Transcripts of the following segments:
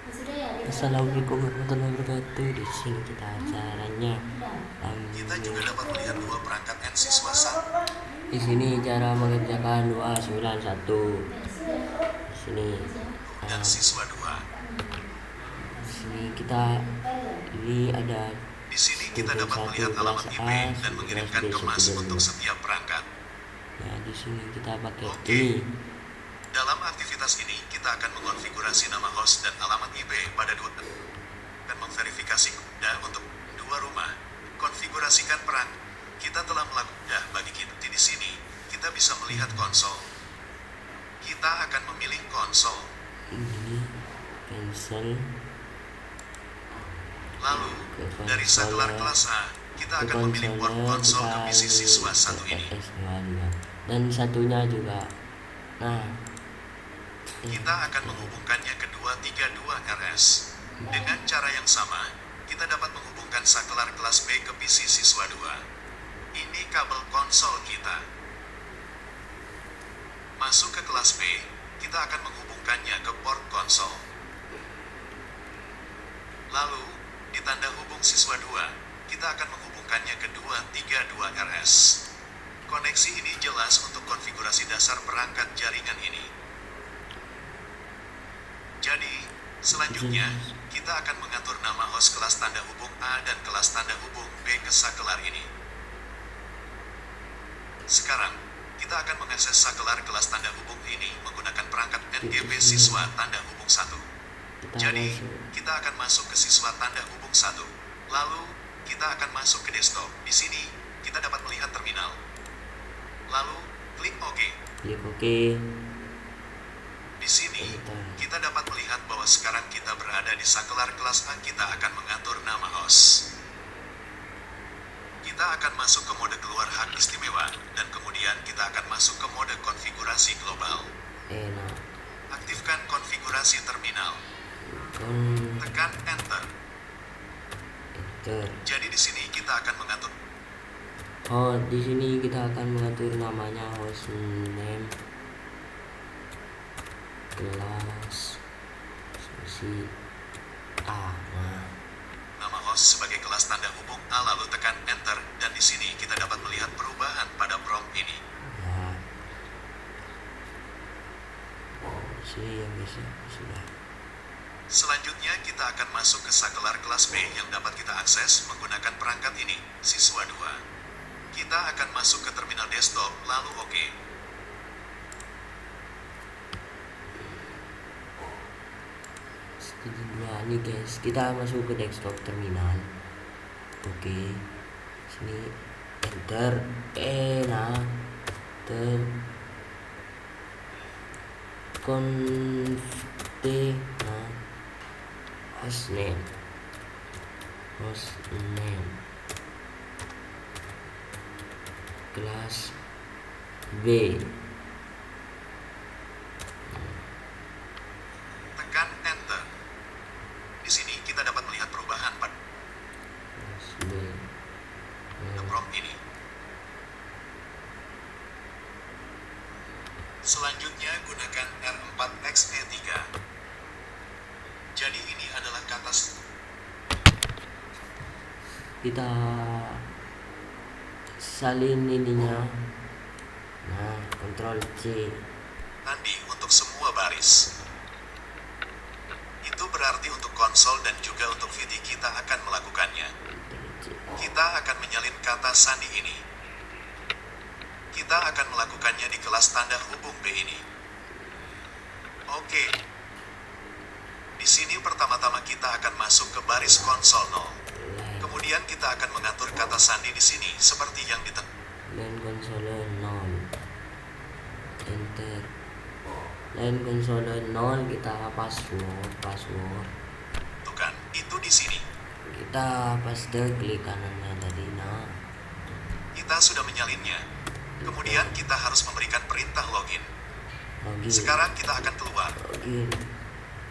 Assalamualaikum warahmatullahi wabarakatuh. Di sini kita caranya Kita juga dapat melihat dua perangkat N siswa satu di sini cara mengerjakan 291. Di sini dan siswa 2. di sini kita ini ada Di sini kita tugas dapat melihat 1 kelas alamat IP A, dan tugas mengirimkan B, kemas tugas untuk 2. setiap perangkat. Nah, di sini kita pakai Oke. ini. Dalam aktivitas ini, kita akan mengonfigurasi nama host dan alamat IP pada dua dan memverifikasi dan untuk dua rumah. Konfigurasikan perang. Kita telah melakukan bagi kita di sini. Kita bisa melihat konsol. Kita akan memilih konsol. Ini cancel Lalu, ke dari saklar konsolnya. kelas A, kita Ke akan memilih port konsolnya konsol kita ke PC siswa satu ke ini. PS2 dan satunya juga. Nah, Kita akan menghubungkannya ke 232 RS. Dengan cara yang sama, kita dapat menghubungkan saklar kelas B ke PC siswa 2. Ini kabel konsol kita. Masuk ke kelas B, kita akan menghubungkannya ke port konsol. Lalu, di tanda hubung siswa 2, kita akan menghubungkannya ke 232 RS. Koneksi ini jelas untuk konfigurasi dasar perangkat jaringan ini. Jadi, selanjutnya, kita akan mengatur nama host kelas tanda hubung A dan kelas tanda hubung B ke saklar ini. Sekarang, kita akan mengakses saklar kelas tanda hubung ini menggunakan perangkat NGP siswa tanda hubung 1. Jadi, kita akan masuk ke siswa tanda hubung 1. Lalu, kita akan masuk ke desktop. Di sini, kita dapat melihat terminal. Lalu, klik OK. klik OK. Di sini, kita dapat melihat bahwa sekarang kita berada di saklar kelas A. Kita akan mengatur nama host. Kita akan masuk ke mode keluar hak istimewa, dan kemudian kita akan masuk ke mode konfigurasi global. Enak. Aktifkan konfigurasi terminal. Tekan Enter. Enter. Jadi di sini kita akan mengatur. Oh, di sini kita akan mengatur namanya host name, kelas, sesi A. Nah, Nama host sebagai kelas tanda hubung A, lalu tekan Enter, dan di sini kita dapat melihat perubahan pada prompt ini. ya. Di sini yang bisa sudah. Selanjutnya kita akan masuk ke saklar kelas B yang dapat kita akses menggunakan perangkat ini, siswa 2. Kita akan masuk ke terminal desktop, lalu OK. Nah, ini guys, kita masuk ke desktop terminal. Oke, sini enter. Nah, ter conft nah, hostname kelas B. Tekan Enter. Di sini kita dapat melihat perubahan pada Kelas B. prompt ini. Selanjutnya gunakan R4XE3. Jadi ini adalah kata Kita salin ininya. Nah, Ctrl C. sandi untuk semua baris. Itu berarti untuk konsol dan juga untuk VD kita akan melakukannya. Kita akan menyalin kata sandi ini. Kita akan melakukannya di kelas tanda hubung B ini. Oke. Di sini pertama-tama kita akan masuk ke baris konsol 0. Kemudian kita akan mengatur kata sandi di sini seperti yang Line konsole 0. Enter. Line konsole 0 kita password. tentukan. Itu di sini. Kita paste klik kanannya tadi. Nah, Kita sudah menyalinnya. Kemudian kita harus memberikan perintah login. login. Sekarang kita akan keluar. Login.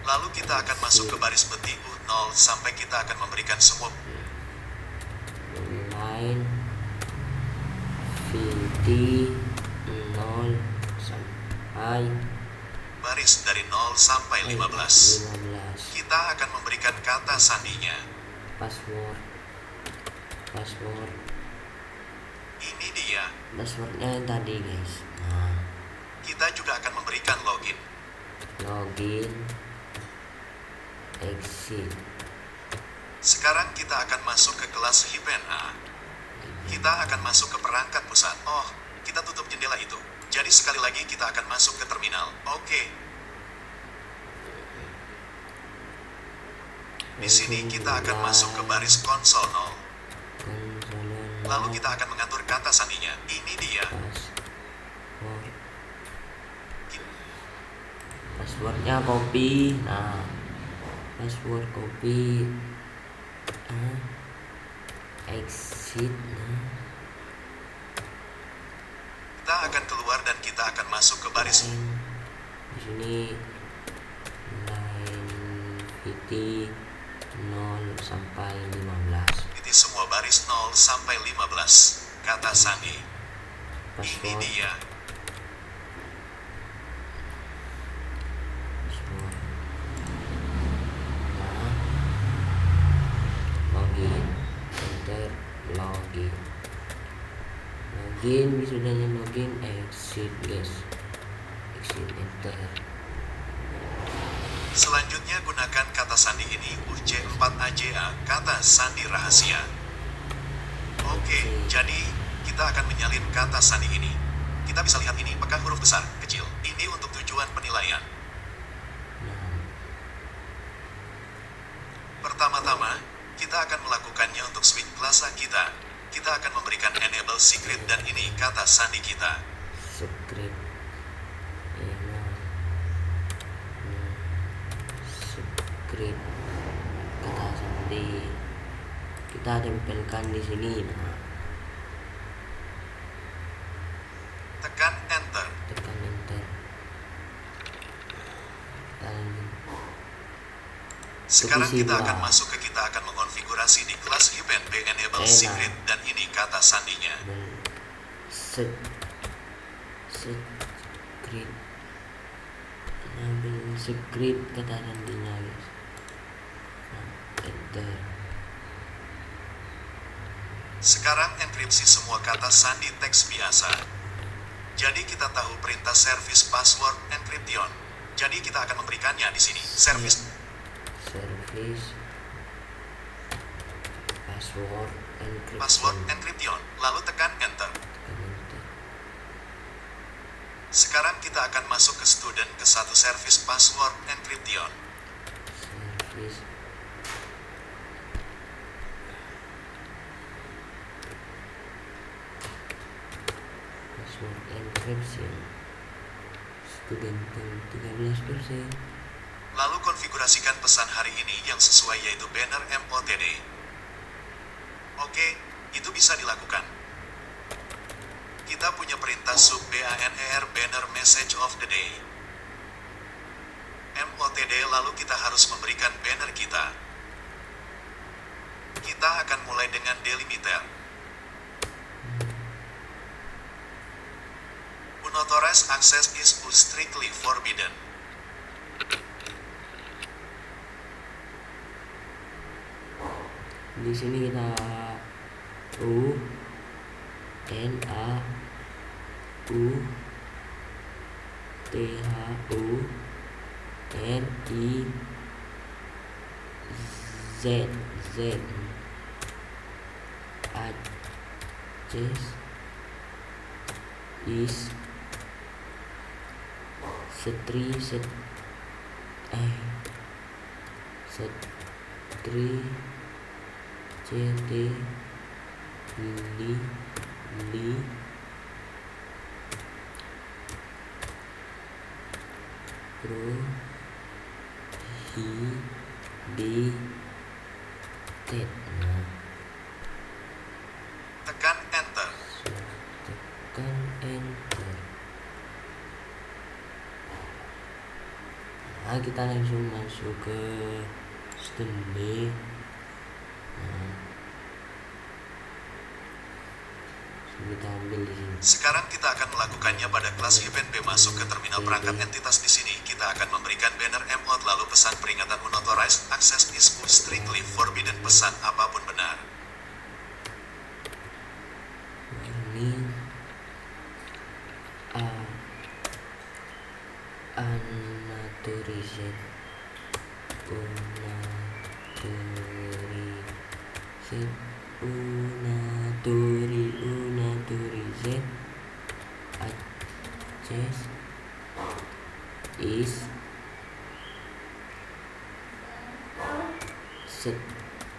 Lalu kita akan masuk ke baris peti U0 sampai kita akan memberikan semua Line VT 0 sampai baris dari 0 sampai 15. 15. Kita akan memberikan kata sandinya. Password. Ini dia. Passwordnya yang tadi guys. Nah, Kita juga akan memberikan login. login, exit. Sekarang kita akan masuk ke kelas HIPNA. Kita akan masuk ke perangkat pusat. Oh, kita tutup jendela itu. Jadi sekali lagi kita akan masuk ke terminal. Oke. Di sini kita akan masuk ke baris konsol 0. Lalu kita akan mengatur kata sandinya. Ini dia. Passwordnya copy. Nah, password copy. Exit. Nah, Kita akan keluar dan kita akan masuk ke baris. di sini line VT 0 sampai 15. Ini semua baris 0 sampai 15. Kata sandi. Ini Password. dia. Password. Nah, login, enter, login. Sudahnya login, exit guys. Exit, enter. Selanjutnya gunakan kata sandi ini UC4AJA, kata sandi rahasia. Oke, jadi kita akan menyalin kata sandi ini. Kita bisa lihat ini apakah huruf besar, kecil. Ini untuk tujuan penilaian. Nah, Pertama-tama, kita akan melakukannya untuk switch klasa kita. Kita akan memberikan enable secret dan ini kata sandi kita. script. Script kata sandi kita tempelkan di sini. Nah, Tekan enter. tekan enter. Sekarang Isi kita bawah. akan masuk ke kita akan mengonfigurasi di kelas event B enable Enak. secret dan ini kata sandinya. Script. Ambil script kata sandinya guys. Nah, enter. Sekarang enkripsi semua kata sandi teks biasa. Jadi kita tahu perintah service password encryption. Jadi kita akan memberikannya di sini. Service password encryption. Lalu tekan enter. Sekarang kita akan masuk ke student ke satu service password encryption. Service password encryption student 13%. Lalu konfigurasikan pesan hari ini yang sesuai yaitu banner MOTD. Oke, itu bisa dilakukan. Kita punya perintah sub BANER banner message of the day. MOTD lalu kita harus memberikan banner kita. Kita akan mulai dengan delimiter. Unauthorized access is strictly forbidden. Di sini kita U N A U T H U R I Z access is CT li pro hi di tet. Nah, Tekan enter. tekan enter. Nah, kita langsung masuk ke sistem B. Nah, kita ambil di sini. Sekarang kita akan melakukannya pada kelas event B masuk ke terminal perangkat entitas di sini. Kita kita akan memberikan banner emote lalu pesan peringatan unauthorized access is strictly forbidden, pesan apapun benar. Warning, unauthorized access is strictly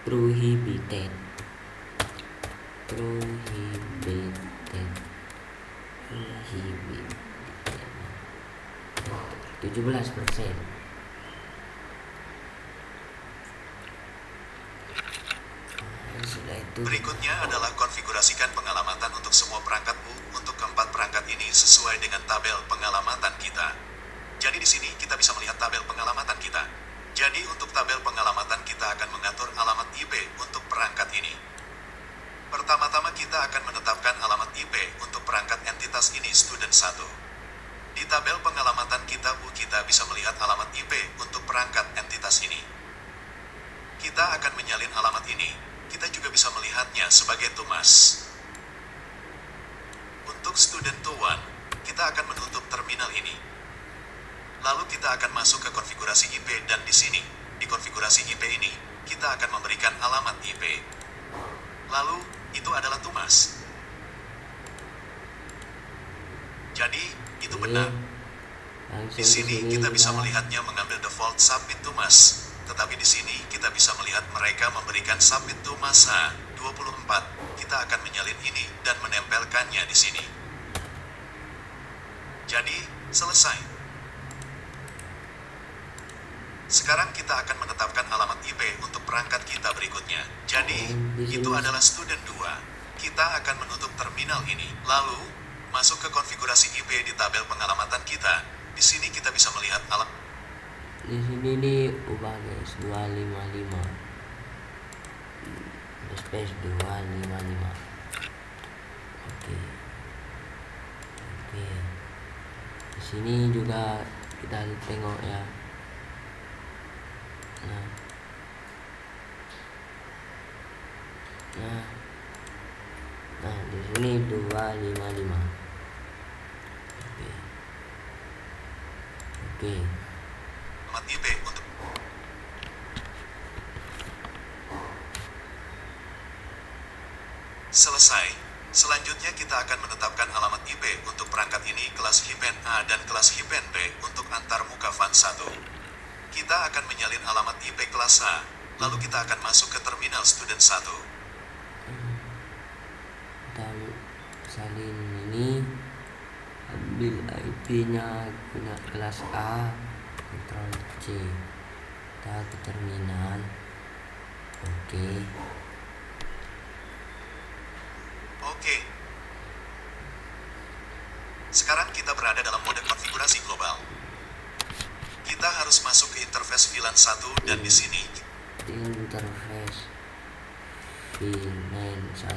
prohibited 17%. Setelah itu Berikutnya adalah konfigurasikan pengalamatan untuk semua perangkat untuk keempat perangkat ini sesuai dengan tabel pengalamatan kita. Jadi di sini kita bisa melihat tabel pengalamatan kita. Jadi untuk tabel pengalamatan kita akan mengatur alamat IP untuk perangkat ini. Pertama-tama kita akan menetapkan alamat IP untuk perangkat entitas ini student 1. Di tabel pengalamatan kita bisa melihat alamat IP untuk perangkat entitas ini. Kita akan menyalin alamat ini. Kita juga bisa melihatnya sebagai tumas. Untuk student 1, kita akan menutup terminal ini. Lalu kita akan masuk ke konfigurasi IP dan di sini, di konfigurasi IP ini, kita akan memberikan alamat IP. Lalu, itu adalah tumas. Jadi, itu benar. Di sini kita bisa melihatnya mengambil default submit tumas. Tetapi di sini kita bisa melihat mereka memberikan submit to masa 24. Kita akan menyalin ini dan menempelkannya di sini. Jadi, selesai. Sekarang kita akan menetapkan alamat IP untuk perangkat kita berikutnya. Jadi, itu adalah student 2. Kita akan menutup terminal ini. Lalu, masuk ke konfigurasi IP di tabel pengalamatan kita. Di sini kita bisa melihat alamat. Di sini nih ubah guys 255 space 255. Oke. Di sini juga kita tengok ya. Nah di sini 255. Oke. Alamat IP untuk selesai. Selanjutnya kita akan menetapkan alamat IP untuk perangkat ini kelas HIPN A dan kelas HIPN B untuk antarmuka FAN 1. Kita akan menyalin alamat IP kelas A, lalu kita akan masuk ke terminal student 1. Kita salin ini, ambil IP-nya punya kelas A, Ctrl C, kita ke terminal. Oke. Sekarang kita berada dalam mode konfigurasi global. Kita harus masuk ke interface VLAN 1 dan di sini interface VLAN 1.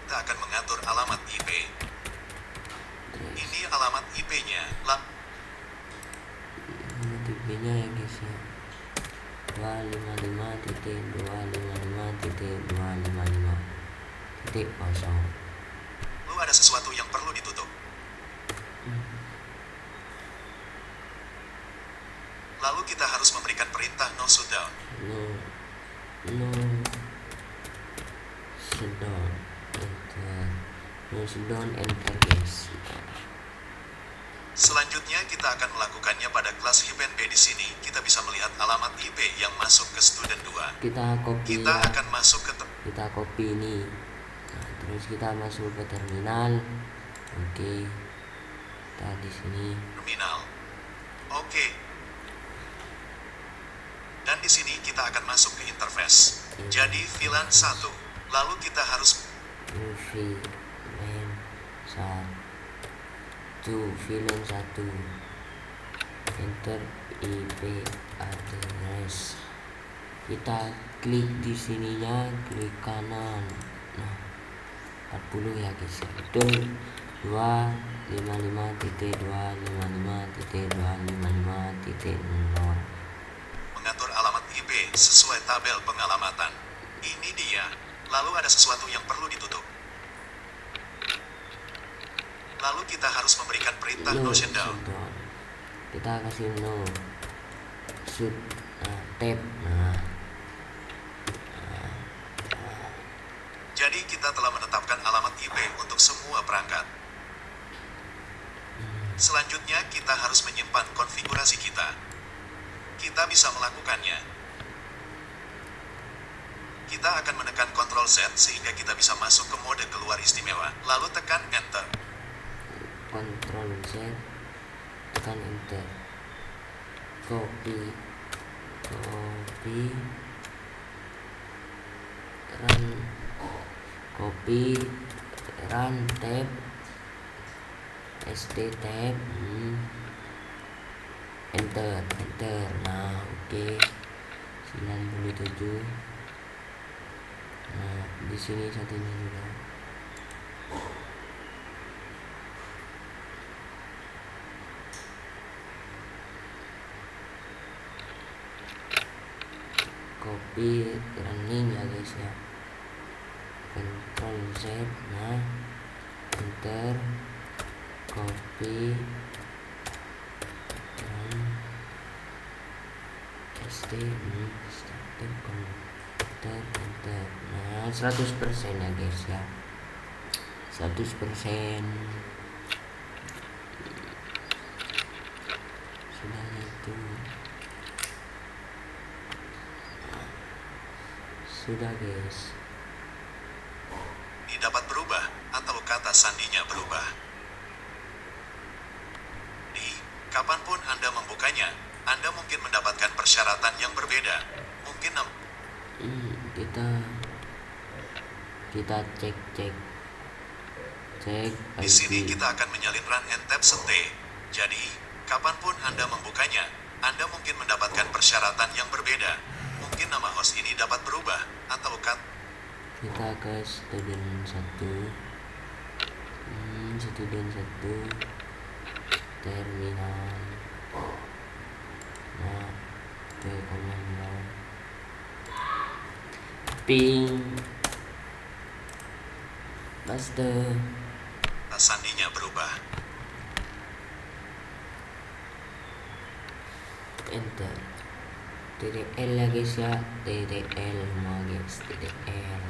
kita akan mengatur alamat IP. Ini alamat IP-nya. IP-nya ya guys ya. 255.255.255.0. Lalu ada sesuatu yang perlu ditutup. Lalu kita harus memberikan perintah no shutdown. No shutdown. No shutdown enter guys. Selanjutnya kita akan melakukannya pada kelas HIPN B. Di sini kita bisa melihat alamat IP yang masuk ke student 2. Kita copy. Kita akan masuk ke kita copy ini. Nah, terus kita masuk ke terminal. Oke. Kita di sini terminal. Oke. Dan di sini kita akan masuk ke interface. Jadi VLAN 1. Lalu kita harus VLAN 1 enter IP address. Kita klik di sininya, klik kanan. Nah, 40 ya guys ya. Itu 255.255.255.0. Mengatur alamat IP sesuai tabel pengalamatan. Ini dia. Lalu ada sesuatu yang perlu ditutup. Lalu kita harus memberikan perintah no shutdown. Kita kasih no shoot, tab. Nah, jadi kita telah menetapkan alamat IP untuk semua perangkat. Selanjutnya kita harus menyimpan konfigurasi kita. Kita bisa melakukannya. Kita akan menekan Ctrl Z sehingga kita bisa masuk ke mode keluar istimewa. Lalu tekan Enter. Ctrl Z, tekan Enter. Copy, run tab, st tab, enter. Nah, oke. 97. Nah, di sini satunya juga. Copy running ya guys ya. Ctrl Z, nah, enter. Copy, run, st, enter. Nah, 100% ya guys ya. 100%. Sudah itu. Sudah guys. Ini dapat berubah atau kata sandinya berubah. Kapanpun Anda membukanya, Anda mungkin mendapatkan persyaratan yang berbeda. Mungkin kita cek di sini kita akan menyalin run and tab set. Jadi, kapanpun Anda membukanya, Anda mungkin mendapatkan persyaratan yang berbeda. Mungkin nama host ini dapat berubah atau kita ke student 1. Student 1 terminal. Nah, ke command ping paste. Sandinya berubah. Enter. TDL ya guys ya. TDL mau guys. TDL.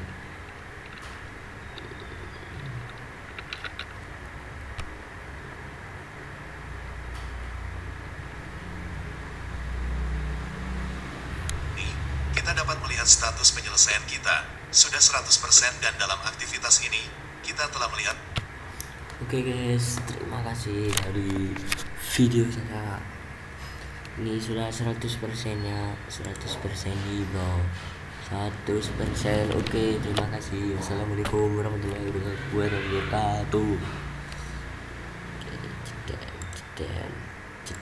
Kita dapat melihat status penyelesaian kita. Sudah 100% dan dalam aktivitas ini, kita telah melihat. Oke guys, terima kasih dari video saya. Ini sudah 100% ya. 100% nih bro. 100%. Oke, terima kasih. Wassalamualaikum warahmatullahi wabarakatuh.